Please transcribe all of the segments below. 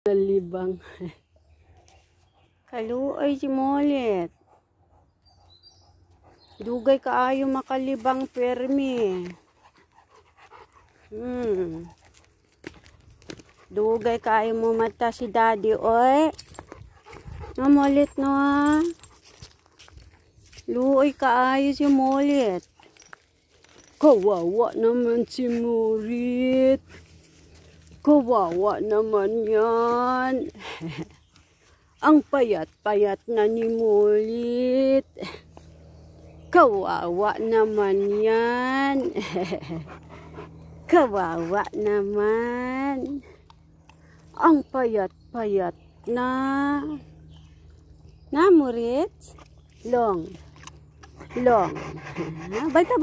Nalibang. Kaluoy si Molit. Dugay kaayo makalibang permi. Dugay kaayo mo mata si daddy oy. No Molit no. Luoy kaayo si Molit. Kawawa naman si Molit. Kawawa naman yan. Ang payat-payat na ni Molit. Kawawa naman yan. Kawawa naman. Ang payat-payat na. Na Molit? Long. Long. Baita.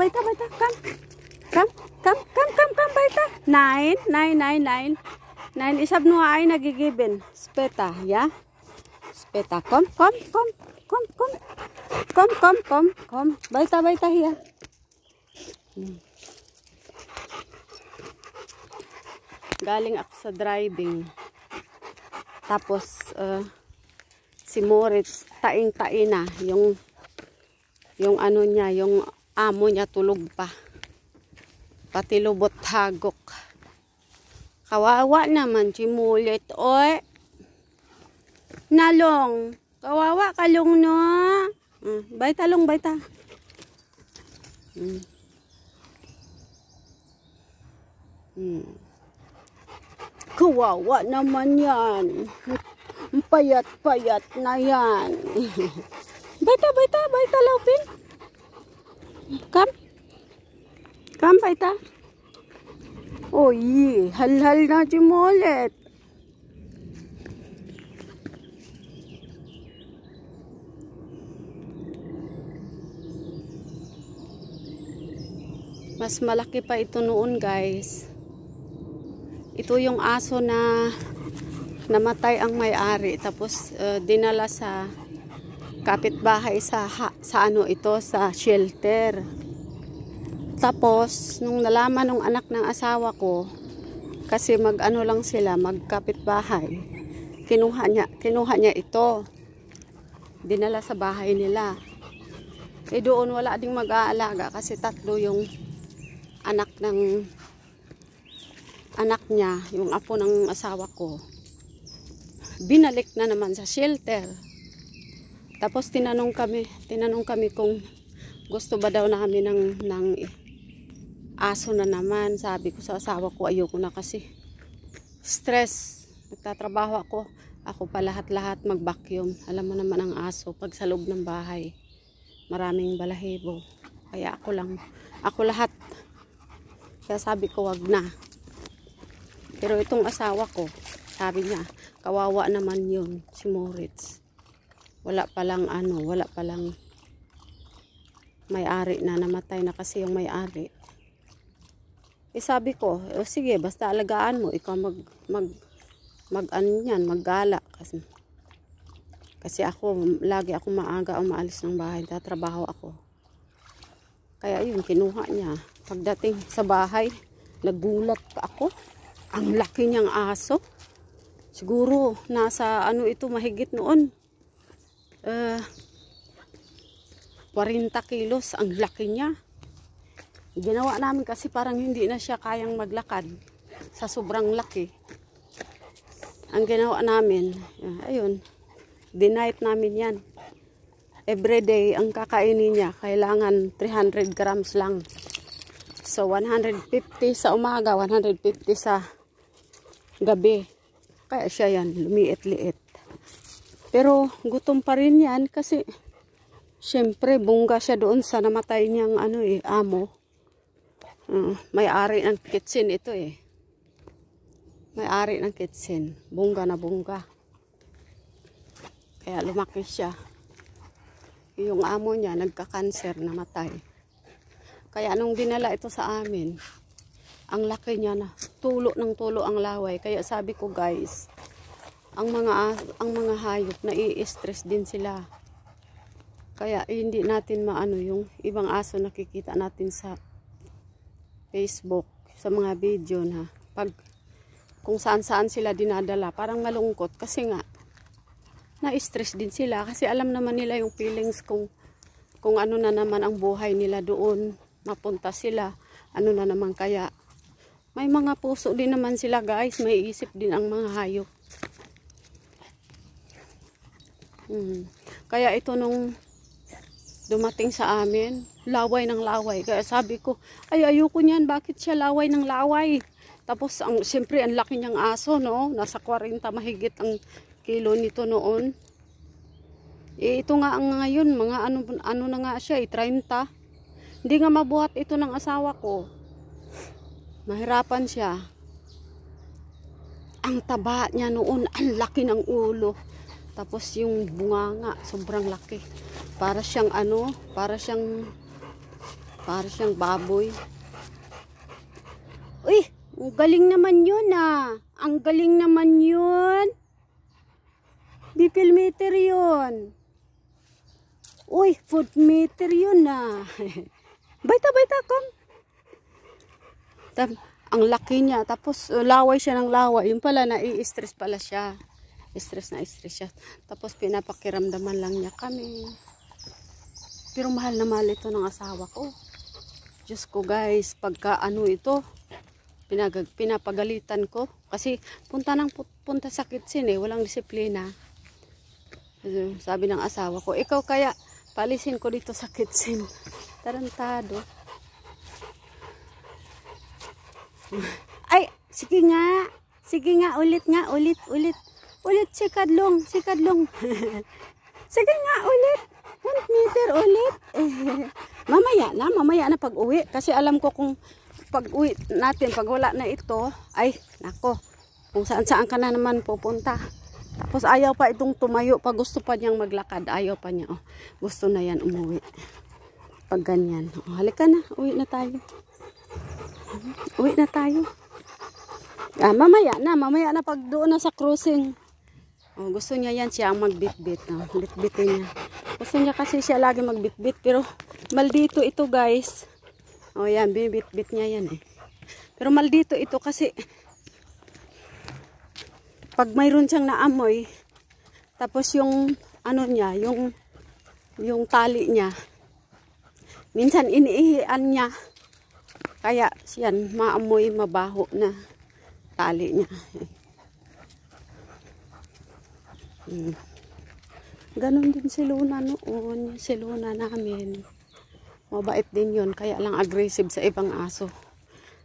Come, baita. 9. Isab no ay nagigibin. Speta, ya? Speta. Come. Baita hiya. Galing ako sa driving. Tapos, si Moritz, taing-tain na. Yung ano niya, yung amo niya tulog pa. Pati lubot hagok. Kawawa naman si Molit, oy. Nalong. Kawawa kalong no. Baita. Kawawa naman yan. Payat-payat na yan. Baita, Laupin. Come, baita. Oy, hal-hal na si Molit. Mas malaki pa ito noon, guys. Ito yung aso na namatay ang may-ari. Tapos, dinala sa kapitbahay sa ano ito, sa shelter. Tapos, nung nalaman ng anak ng asawa ko, kasi mag-ano lang sila, magkapitbahay, kinuha niya ito. Dinala sa bahay nila. Doon wala ding mag-aalaga kasi 3 yung anak niya, yung apo ng asawa ko. Binalik na naman sa shelter. Tapos tinanong kami kung gusto ba daw namin ng aso na naman. Sabi ko sa asawa ko, ayoko na kasi stress. Nagtatrabaho ako pa lahat mag-vacuum. Alam mo naman ang aso pag sa loob ng bahay maraming balahibo. Kaya ako lahat. Kaya sabi ko wag na. Pero itong asawa ko, sabi niya, kawawa naman yun si Moritz. Wala palang may-ari na, namatay na kasi yung may-ari. Sabi ko, sige, basta alagaan mo, ikaw maggala. Kasi lagi ako maaga umaalis ng bahay, tatrabaho ako. Kaya yun, kinuha niya. Pagdating sa bahay, nagulat pa ako. Ang laki niyang aso. Siguro, nasa ito, mahigit noon. 40 kilos, ang laki niya. Ginawa namin kasi parang hindi na siya kayang maglakad sa sobrang laki. Ang ginawa namin, ayun, diniet namin yan. Everyday, ang kakainin niya, kailangan 300 grams lang. So, 150 sa umaga, 150 sa gabi. Kaya siya yan, lumiit-liit. Pero, gutom pa rin yan kasi, syempre, bungga siya doon sa namatay niyang amo. May-ari ng kitchen ito May-ari ng kitchen. Bungga na bungga. Kaya lumaki siya. Yung amo niya, nagka-cancer, namatay. Kaya nung dinala ito sa amin, ang laki niya na. Tulo ang laway. Kaya sabi ko guys, ang mga hayop, nai-stress din sila. Kaya hindi natin maano yung ibang aso nakikita natin sa Facebook, sa mga video na pag kung saan-saan sila dinadala. Parang malungkot kasi nga, na-stress din sila. Kasi alam naman nila yung feelings kung ano na naman ang buhay nila doon. Mapunta sila. Ano na naman kaya. May mga puso din naman sila guys. May isip din ang mga hayop. Kaya ito nung dumating sa amin, laway ng laway. Kaya sabi ko, ay ayoko niyan. Bakit siya laway ng laway? Tapos, siyempre, ang laki niyang aso, no? Nasa 40 mahigit ang kilo nito noon. Ito nga ang ngayon, mga ano na nga siya, 30. Hindi nga mabuhat ito ng asawa ko. Mahirapan siya. Ang taba niya noon, ang laki ng ulo. Tapos yung bunganga, sobrang laki. Para siyang para siyang baboy. Uy! Ang galing naman yun ah. Ang galing naman yun. Bipil meter yun. Uy, food meter yun ah. Baita, kom. Ang laki niya. Tapos laway siya ng laway. Yung pala, nai-stress pala siya. Stress siya. Tapos pinapakiramdaman lang niya kami. Pero mahal na mahal ito ng asawa ko. Diyos ko guys, pagka ito, pinapagalitan ko kasi punta sa kitchen walang disiplina. Sabi ng asawa ko, ikaw kaya palisin ko dito sa kitchen. Tarantado. Ay, sige nga, ulit sikadlong. Sige nga, ulit 1 meter ulit. Mamaya na pag uwi kasi alam ko kung pag uwi natin, pag wala na ito, ay, nako, kung saan ka na naman pupunta. Tapos ayaw pa itong tumayo, pag gusto pa niyang maglakad, ayaw pa niya, gusto na yan umuwi. Pag ganyan, halika na, uwi na tayo. Mamaya na pag doon na sa crossing. Gusto niya yan, siya ang magbitbit. Bitbitin niya. Gusto niya kasi siya lagi magbitbit, pero maldito ito guys. Yan, binibit-bit niya yan Pero maldito ito kasi pag mayroon siyang naamoy, tapos yung niya, yung tali niya, minsan iniihian niya. Kaya yan, maamoy mabaho na tali niya. Ganon din si Luna noon, si Luna namin. Mabait din yun, kaya lang aggressive sa ibang aso.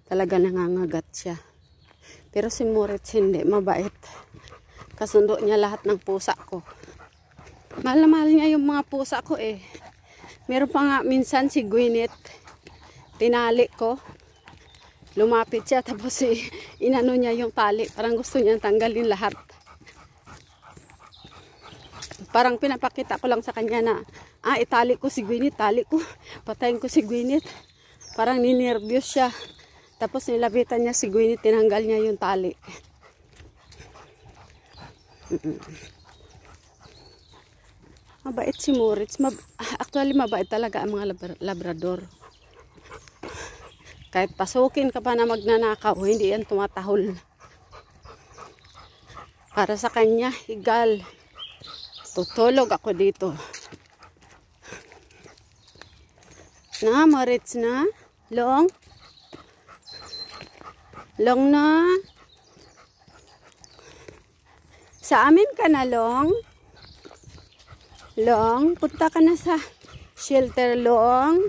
Talaga nangangagat siya. Pero si Moritz hindi, mabait. Kasundo niya lahat ng pusa ko. Mahal na mahal niya yung mga pusa ko Meron pa nga minsan si Gwyneth, tinali ko. Lumapit siya, tapos inano niya yung tali. Parang gusto niya tanggalin lahat. Parang pinapakita ko lang sa kanya na, itali ko si Gwyneth, patayin ko si Gwyneth. Parang ninervyos siya. Tapos nilapitan niya si Gwyneth, tinanggal niya yung tali. Mabait si Moritz. Actually, mabait talaga ang mga labrador. Kahit pasukin ka pa na magnanakaw, hindi yan tumatahol. Para sa kanya, higal. Tutulog ako dito. Na, Moritz na. Long na. Sa amin ka na, Long. Punta ka na sa shelter, Long.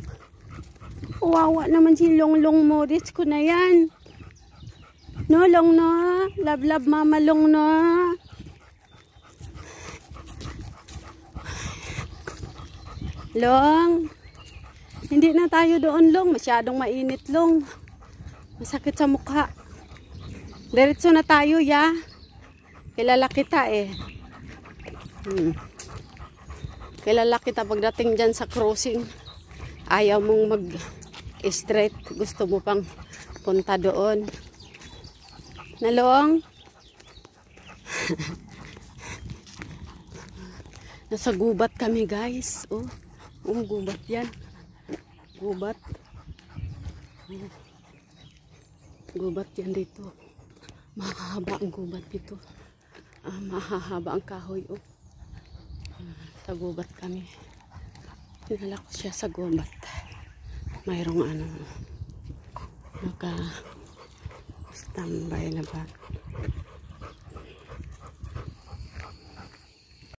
Wawa naman si Long Moritz ko na yan. No, Long na. Love, mama, Long na. Long, hindi na tayo doon, Long. Masyadong mainit, Long. Masakit sa mukha. Diretso na tayo, ya. Kilala kita Kilala kita pagdating dyan sa crossing. Ayaw mong mag-straight. Gusto mo pang punta doon. Na, Long? Nasa gubat kami, guys. Gubat yan. Gubat yan dito. Mahahaba ang gubat dito. Mahahaba ang kahoy. Oh. Sa gubat kami. Dinala ko siya sa gubat. Mayroong naka standby na ba.